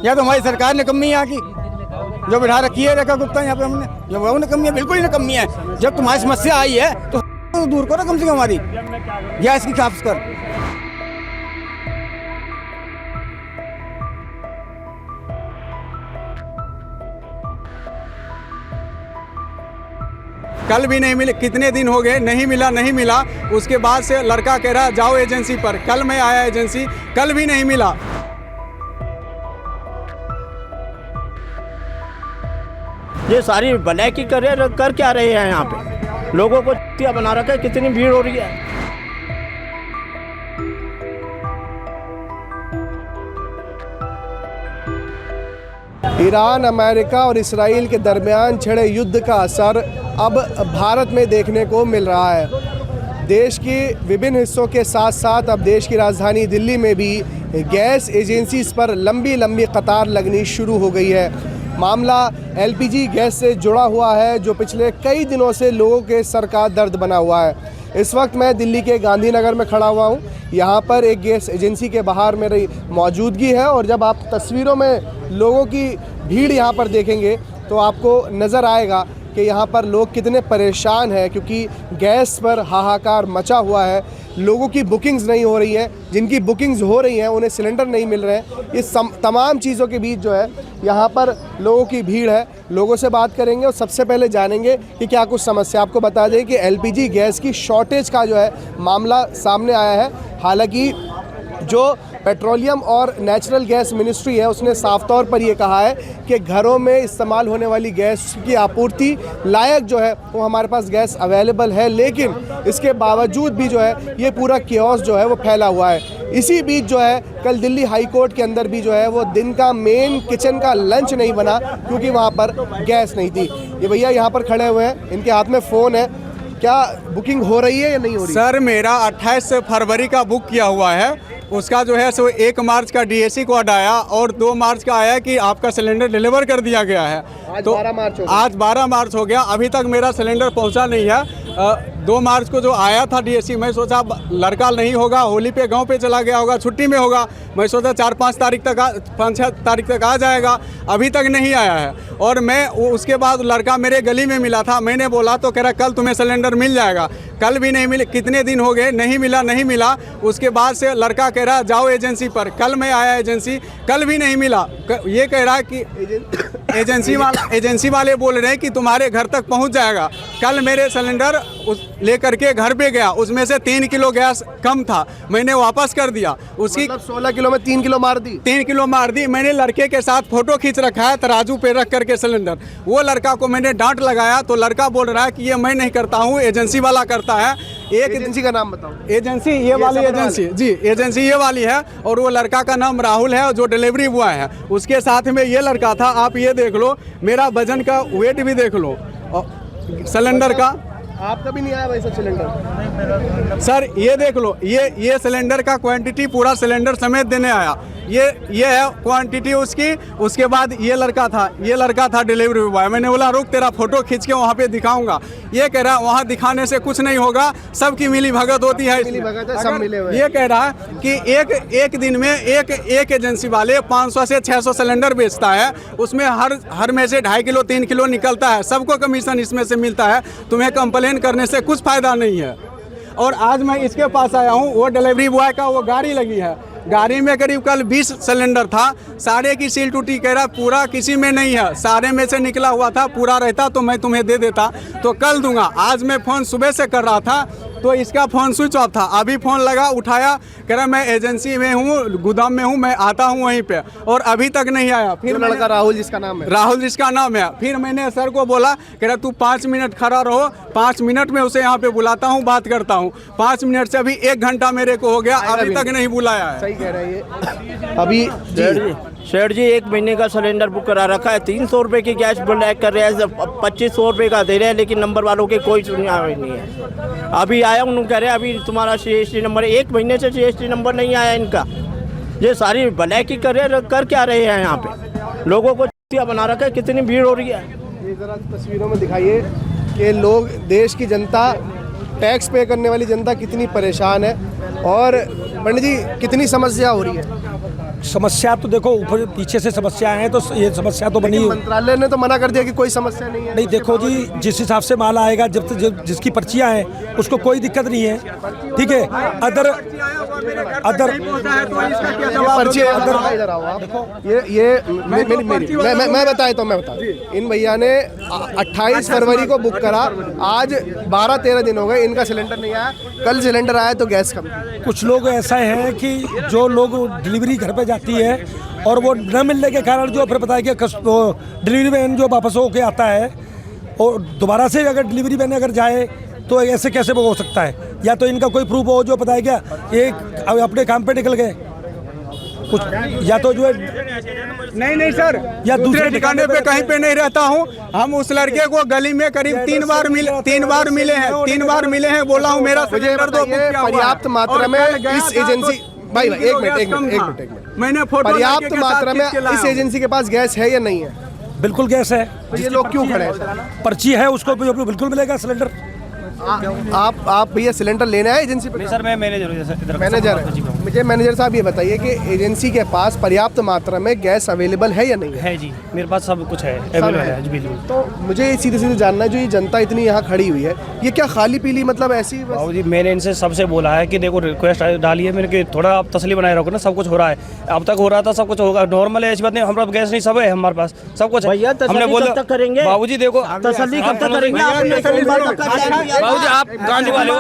या तो हमारी सरकार ने कमी यहाँ की जो बिठा रखी है रेखा गुप्ता यहाँ पे हमने, जब वो ने कमी है, बिल्कुल ही ना कमी है। जब तुम्हारी समस्या आई है तो दूर करो कम से कम हमारी गैस की खास कर। कल भी नहीं मिले, कितने दिन हो गए नहीं मिला। उसके बाद से लड़का कह रहा जाओ एजेंसी पर। कल मैं आया एजेंसी, कल भी नहीं मिला। ये सारी ब्लैक ही कर क्या रहे हैं यहाँ पे, लोगों को क्या बना रखा है, कितनी भीड़ हो रही है। ईरान, अमेरिका और इसराइल के दरमियान छिड़े युद्ध का असर अब भारत में देखने को मिल रहा है। देश के विभिन्न हिस्सों के साथ साथ अब देश की राजधानी दिल्ली में भी गैस एजेंसीज पर लंबी कतार लगनी शुरू हो गई है। मामला एलपीजी गैस से जुड़ा हुआ है जो पिछले कई दिनों से लोगों के सर का दर्द बना हुआ है। इस वक्त मैं दिल्ली के गांधीनगर में खड़ा हुआ हूँ। यहाँ पर एक गैस एजेंसी के बाहर मेरी मौजूदगी है और जब आप तस्वीरों में लोगों की भीड़ यहाँ पर देखेंगे तो आपको नज़र आएगा कि यहाँ पर लोग कितने परेशान हैं, क्योंकि गैस पर हाहाकार मचा हुआ है। लोगों की बुकिंग्स नहीं हो रही हैं, जिनकी बुकिंग्स हो रही हैं उन्हें सिलेंडर नहीं मिल रहे हैं। इस तमाम चीज़ों के बीच जो है यहाँ पर लोगों की भीड़ है। लोगों से बात करेंगे और सबसे पहले जानेंगे कि क्या कुछ समस्या। आपको बता दें कि एलपीजी गैस की शॉर्टेज का जो है मामला सामने आया है। हालांकि जो पेट्रोलियम और नेचुरल गैस मिनिस्ट्री है उसने साफ तौर पर ये कहा है कि घरों में इस्तेमाल होने वाली गैस की आपूर्ति लायक जो है वो हमारे पास गैस अवेलेबल है, लेकिन इसके बावजूद भी जो है ये पूरा कियोस्क जो है वो फैला हुआ है। इसी बीच जो है कल दिल्ली हाई कोर्ट के अंदर भी जो है वो दिन का मेन किचन का लंच नहीं बना क्योंकि वहाँ पर गैस नहीं थी। ये भैया यहाँ पर खड़े हुए हैं, इनके हाथ में फ़ोन है। क्या बुकिंग हो रही है या नहीं हो रही? सर मेरा 28 फरवरी का बुक किया हुआ है, उसका जो है सो 1 मार्च का डीएसी कोड आया और 2 मार्च का आया कि आपका सिलेंडर डिलीवर कर दिया गया है। आज तो 12 मार्च हो गया, अभी तक मेरा सिलेंडर पहुंचा नहीं है। 2 मार्च को जो आया था डीएसी, मैं सोचा लड़का नहीं होगा, होली पे गांव पे चला गया होगा, छुट्टी में होगा, मैं सोचा 4-5 तारीख तक आ जाएगा, अभी तक नहीं आया है। और मैं उसके बाद लड़का मेरे गली में मिला था, मैंने बोला तो कह रहा कल तुम्हें सिलेंडर मिल जाएगा। कल भी नहीं मिले, कितने दिन हो गए नहीं मिला। उसके बाद से लड़का कह रहा जाओ एजेंसी पर। कल मैं आया एजेंसी, कल भी नहीं मिला। ये कह रहा कि एजेंसी वाले बोल रहे हैं कि तुम्हारे घर तक पहुंच जाएगा। कल मेरे सिलेंडर लेकर के घर पे गया, उसमें से 3 किलो गैस कम था, मैंने वापस कर दिया। उसकी मतलब 16 किलो में 3 किलो मार दी। 3 किलो मार दी। मैंने लड़के के साथ फोटो खींच रखा है तराजू पे रख करके सिलेंडर। वो लड़का को मैंने डांट लगाया तो लड़का बोल रहा है कि ये मैं नहीं करता हूँ, एजेंसी वाला करता है। एक एजेंसी का नाम बताओ। एजेंसी ये वाली एजेंसी जी, एजेंसी ये वाली है और वो लड़का का नाम राहुल है जो डिलीवरी बॉय है। उसके साथ में ये लड़का था। आप ये देख लो, मेरा वजन का वेट भी देख लो सिलेंडर का। आपका भी नहीं आया वैसा सिलेंडर? सर ये देख लो, ये सिलेंडर का क्वांटिटी पूरा सिलेंडर समेत देने आया। ये है क्वांटिटी उसकी। उसके बाद ये लड़का था डिलीवरी बॉय। मैंने बोला रुक तेरा फोटो खींच के वहाँ पे दिखाऊंगा। ये कह रहा वहाँ दिखाने से कुछ नहीं होगा, सबकी मिली भगत होती है। सब मिले हुए। ये कह रहा कि एक दिन में एक एजेंसी वाले 500 से 600 सिलेंडर बेचता है, उसमें हर में से 2.5 किलो 3 किलो निकलता है, सबको कमीशन इसमें से मिलता है। तुम्हें कंप्लेन करने से कुछ फायदा नहीं है। और आज मैं इसके पास आया हूँ, वो डिलीवरी बॉय का वो गाड़ी लगी है, गाड़ी में करीब कल 20 सिलेंडर था, सारे की सील टूटी। कह रहा पूरा किसी में नहीं है, सारे में से निकला हुआ था, पूरा रहता तो मैं तुम्हें दे देता, तो कल दूंगा। आज मैं फ़ोन सुबह से कर रहा था तो इसका फ़ोन स्विच ऑफ था। अभी फ़ोन लगा, उठाया, कह रहा मैं एजेंसी में हूँ, गोदाम में हूँ, मैं आता हूँ वहीं पे, और अभी तक नहीं आया। फिर लड़का राहुल जिसका नाम है, फिर मैंने सर को बोला, कह रहा तू 5 मिनट खड़ा रहो, 5 मिनट में उसे यहाँ पे बुलाता हूँ, बात करता हूँ। 5 मिनट से अभी 1 घंटा मेरे को हो गया, अभी तक नहीं बुलाया है। सही कह रहे हैं अभी सेठ जी 1 महीने का सिलेंडर बुक करा रखा है, 300 रुपये की गैस ब्लैक कर रहे हैं, 2500 रुपये का दे रहे हैं, लेकिन नंबर वालों के कोई सुनवाई नहीं है। अभी आया उन्होंने कह रहे हैं अभी तुम्हारा CST नंबर, 1 महीने से CST नंबर नहीं आया इनका। ये सारी ब्लैक ही कर क्या रहे हैं यहाँ पे, लोगों को क्या बना रखा है, कितनी भीड़ हो रही है। ये ज़रा तस्वीरों में दिखाइए कि लोग, देश की जनता, टैक्स पे करने वाली जनता कितनी परेशान है। और पंडित जी कितनी समस्या हो रही है? समस्या तो देखो ऊपर पीछे से समस्या है तो ये समस्या तो बनी। मंत्रालय ने तो मना कर दिया कि कोई समस्या नहीं है। नहीं देखो जी, जिस हिसाब से माल आएगा, जब जिसकी पर्चियां हैं उसको कोई दिक्कत नहीं है, ठीक है। अदर पर्ची इधर आओ आप। ये मैं बताता हूँ। इन भैया ने 28 फरवरी को बुक करा, आज 12-13 दिन हो गए, इनका सिलेंडर नहीं आया। कल सिलेंडर आया तो गैस कम थी। कुछ लोग ऐसा हैं कि जो लोग डिलीवरी घर पे जाती है और वो न मिलने के कारण जो फिर बताया कि डिलीवरी मैन जो वापस होके आता है और दोबारा से अगर डिलीवरी मैन अगर जाए तो ऐसे कैसे वो हो सकता है? या तो इनका कोई प्रूफ हो जो बताया क्या एक अपने काम पे निकल गए कुछ, या तो जो है नहीं सर, या दूसरे ठिकाने पे कहीं पे नहीं रहता हूँ। हम उस लड़के को गली में करीब 3 बार मिले हैं, बोला हूँ मेरा सिलेंडर दो। पर्याप्त मात्रा में इस एजेंसी भाई एक मिनट मैंने पर्याप्त मात्रा में इस एजेंसी के पास गैस है या नहीं है? बिल्कुल गैस है। तो ये लोग क्यों खड़े हैं? पर्ची है, उसको बिल्कुल मिलेगा सिलेंडर। आप भैया सिलेंडर लेने आए एजेंसी पे? नहीं सर, मैं मैनेजर मुझे मैनेजर साहब ये बताइए कि एजेंसी के पास पर्याप्त मात्रा में गैस अवेलेबल है या नहीं है? जी, मेरे पास सब कुछ है, अवेलेबल है जी, बिल्कुल। तो मुझे सीधे जानना है, जो ये जनता इतनी यहाँ खड़ी हुई है, ये क्या खाली पीली मतलब ऐसी? बाबू जी, मैंने इनसे सबसे बोला है कि देखो रिक्वेस्ट डाली है मैंने कि थोड़ा आप तसली बनाए रखो ना, सब कुछ हो रहा है, अब तक हो रहा था, सब कुछ होगा, नॉर्मल है, ऐसी बात नहीं। हमारे पास गैस नहीं, सब है हमारे पास, सब कुछ है। हमने बोला बाबू जी देखो तसल्ली कब तक करेंगे? बाबू जी आप गांधी वाले हो,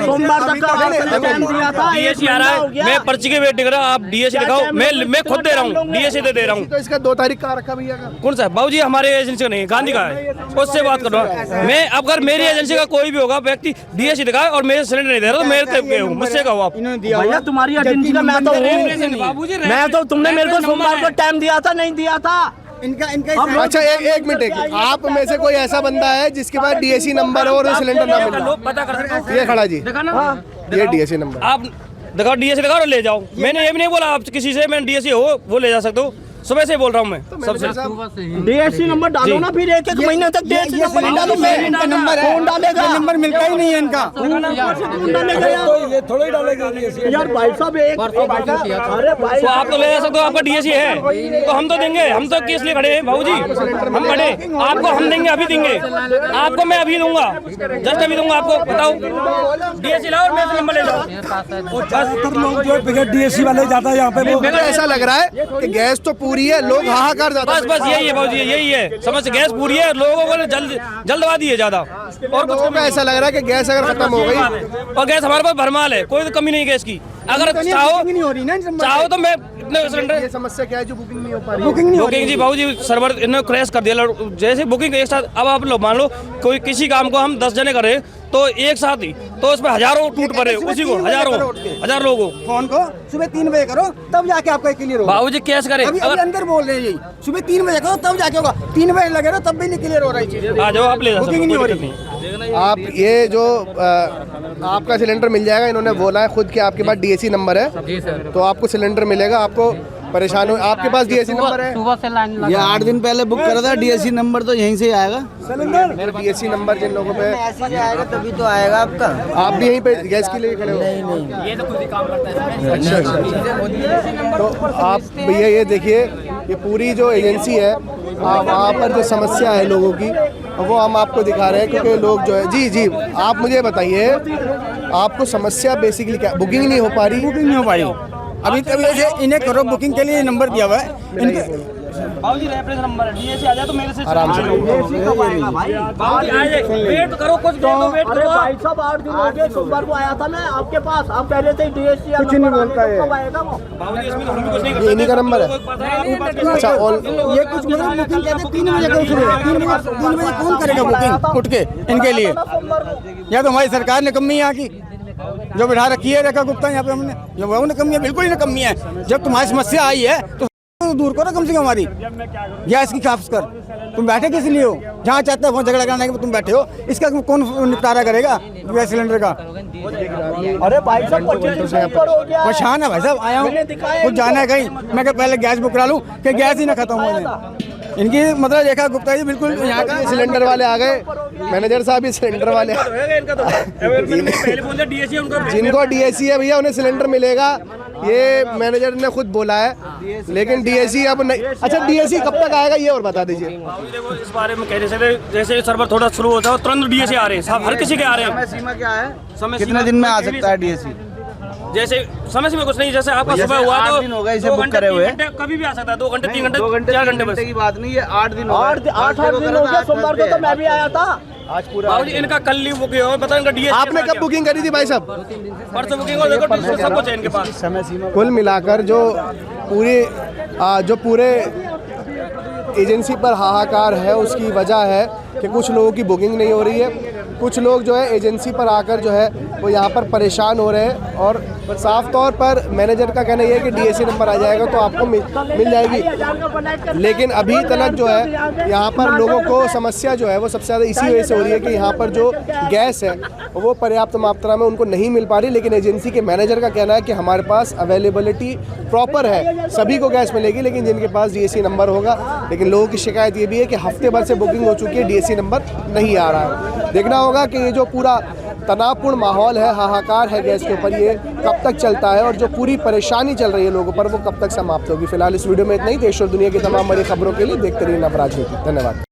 सोमवार तक का टाइम दिया था। डीएसी आ रहा है, मैं पर्ची के वेट कर रहा हूँ, आप डीएसी दिखाओ, मैं खुद दे रहा हूँ, डीएसी दे रहा हूँ। तो इसका 2 तारीख का रखा भैया का? कौन सा? बाबू जी हमारे एजेंसी का नहीं, गांधी का है, उससे बात कर रहा हूँ मैं। अगर मेरी एजेंसी का कोई भी होगा व्यक्ति डीएसी दिखाए और मेरे सिलेंडर नहीं दे रहा तो मेरे मुझसे कहो आप। भैया तुम्हारी एजेंसी का मैं तो हूँ, मैं तो तुमने मेरे को सोमवार को टाइम दिया था, नहीं दिया था इनका अच्छा एक मिनट, आप में से कोई ऐसा बंदा है जिसके पास डीएसी नंबर हो और सिलेंडर ना मिले? पता कर सकते हो, ये खड़ा जी, ये डीएसी नंबर आप दिखाओ, डीएसी दिखाओ और ले जाओ। मैंने ये भी नहीं बोला आप किसी से मैं डीएसी हो वो ले जा सकते हो, सुबह से बोल रहा हूँ मैं सबसे। डीएससी नंबर डालो ना, फिर एक महीने तक डीएससी नंबर नहीं डालो। इनका नंबर है, कौन डालेगा? नंबर मिलता ही नहीं है इनका, ये थोड़ा ही डालेगा यार भाई साहब। अरे भाई तो आप तो ले जा सकते हो, आपका डीएसी है तो हम तो देंगे, हम तो किस लिए खड़े हैं भाऊ जी, हम खड़े आपको हम देंगे, अभी देंगे आपको, मैं अभी दूंगा, जस्ट अभी दूंगा आपको। बताओ डीएसी लाओ और मेरा नंबर ले जाओ। लोग जो बिगड़ डीएससी वाले जाता है यहाँ पे, वो ऐसा लग रहा है कि गैस तो पूरी है, लोग हाहाकार जाता बस यही है भाजी, यही है समझ। गैस पूरी है, लोगों को जल्दबाजी है ज्यादा, और लोगों को ऐसा लग रहा है कि गैस अगर खत्म हो गई, और गैस हमारे पास भरमाल है, कोई तो कमी नहीं गैस की। अगर चाहो तो मैं इतने सिलेंडर। ये समस्या क्या है जो बुकिंग नहीं हो पा रही? बुकिंग जी भाऊ जी, सर्वर इन्होंने क्रैश कर दिया, जैसे बुकिंग एक साथ। अब आप लोग मान लो कोई किसी काम को हम 10 जने करें तो एक साथ ही, तो उसमें हजारों टूट पड़े, उसी को हजार लोगों फोन को सुबह 3 बजे करो तब जाके आपका क्लियर होगा। बाबू जी कैश करें, अभी अंदर बोल रहे हैं यही, सुबह 3 बजे करो तब जाके होगा। 3 बजे लगे रहो तब भी नहीं क्लियर हो रही है। आ जाओ आप ले जाओ, बुकिंग नहीं हो रही। आप ये जो आपका सिलेंडर मिल जाएगा, इन्होंने बोला है खुद कि आपके पास डीएसी नंबर है जी सर, तो आपको सिलेंडर मिलेगा। आपको परेशान हो, आपके पास डीएसी नंबर है? सुबह से लाइन लगा, ये 8 दिन पहले बुक करा था, डीएसी नंबर तो यहीं से आएगा सिलेंडर। डीएसी नंबर जिन लोगों पे ऐसे आएगा तभी तो आएगा आपका। आप भी यहीं पे गैस के लिए खड़े हो? नहीं, ये तो खुद ही काम करता है। अच्छा। तो आप भैया ये देखिए, ये पूरी जो एजेंसी है, वहाँ पर जो समस्या है लोगों की, वो हम आपको दिखा रहे हैं, क्योंकि लोग जो है जी आप मुझे बताइए, आपको समस्या बेसिकली क्या? बुकिंग नहीं हो पा रही? बुकिंग नहीं हो पा रही अभी तक। ऐसे इन्हें करो, बुकिंग के लिए नंबर दिया हुआ है इनके। बाबू जी रेफरेंस नंबर है, डीएसी आ जाए तो मेरे से आराम से वेट करो, कुछ देर तो वेट करो। भाई साहब 8 दिन हो गए, सोमवार को आया था मैं आपके पास, आप पहले से ही डीएससी कुछ नहीं बोलता है। कब आएगा वो? बाबू जी इसमें तो हम भी कुछ नहीं कर ये इन्हीं का नंबर है? अच्छा, और ये कुछ बुकिंग कहते हैं 3 बजे करो सुबह। 3 बजे कौन करेगा बुकिंग उठ के इनके लिए? या तो हमारी सरकार ने कमी यहाँ की जो बिठा रखी है रेखा गुप्ता यहाँ पे, हमने जो वो कमी है, बिल्कुल ही ना कमी है। जब तुम्हारी समस्या आई है तो दूर करो कम से कम हमारी गैस की, खास कर तुम बैठे किस लिए हो? जहाँ चाहते हो झगड़ा करने के तुम बैठे हो, इसका कौन निपटारा करेगा गैस सिलेंडर का? अरे भाई साहब 25 दिन से ऊपर हो गया। परेशान है भाई साहब, आया हूँ कुछ जाना है कहीं, मैं क्या पहले गैस बुक करा लूँ कि गैस ही ना खत्म हो जाए। इनकी मतलब रेखा गुप्ता जी बिल्कुल यहाँ का सिलेंडर वाले आ गए, मैनेजर साहब ही सिलेंडर वाले। जिनको डीएसी है भैया उन्हें सिलेंडर मिलेगा, ये मैनेजर ने खुद बोला है, लेकिन डीएसी अब नहीं। अच्छा, डीएसी कब तक आएगा ये और बता दीजिए। देखो इस बारे में कहने से जैसे सर्वर थोड़ा शुरू होता है तुरंत डीएसी आ रहे हैं, हर किसी के आ रहे हैं। सीमा क्या है, समय कितने दिन में आ सकता है डीएसी? जैसे समय से कुछ नहीं, जैसे आपका जैसे सुबह हुआ 8 तो दिन हो गए इसे 2 बुक घंटे, करे 3 हुए। घंटे कभी भी आ सकता है, 2 घंटे 3 घंटे 2 घंटे 4 3 घंटे बस। घंटे की बात नहीं, ये 8 दिन हो गए। 8 दिन हो गया, सोमवार को तो मैं भी आया था। आज पूरा बाबूजी इनका कल लीव बुक हुआ, पता इनका डीएसी आपने कब बुकिंग करी थी भाई साहब? परसों बुकिंग हो, देखो डीएसी सब कुछ है इनके पास। समय सीमा कुल मिलाकर जो पूरे एजेंसी पर हाहाकार है, उसकी वजह है कि कुछ लोगों की बुकिंग नहीं हो रही है। कुछ लोग जो है एजेंसी पर आकर जो है वो यहाँ पर परेशान हो रहे हैं, और साफ तौर पर मैनेजर का कहना यह है कि डीएसी नंबर आ जाएगा तो आपको मिल जाएगी। लेकिन अभी तक जो है यहाँ पर लोगों को समस्या जो है वो सबसे ज़्यादा इसी वजह से हो रही है कि यहाँ पर जो गैस है वो पर्याप्त मात्रा में उनको नहीं मिल पा रही। लेकिन एजेंसी के मैनेजर का कहना है कि हमारे पास अवेलेबिलिटी प्रॉपर है, सभी को गैस मिलेगी, लेकिन जिनके पास डीएसी नंबर होगा। लेकिन लोगों की शिकायत ये भी है कि हफ्ते भर से बुकिंग हो चुकी है, डीएसी नंबर नहीं आ रहा है। देखना होगा कि ये जो पूरा तनावपूर्ण माहौल है, हाहाकार है गैस के ऊपर, ये कब तक चलता है और जो पूरी परेशानी चल रही है लोगों पर वो कब तक समाप्त होगी। फिलहाल इस वीडियो में इतना ही। देश और दुनिया की तमाम बड़ी खबरों के लिए देखते रहिए नवराज न्यूज़। धन्यवाद।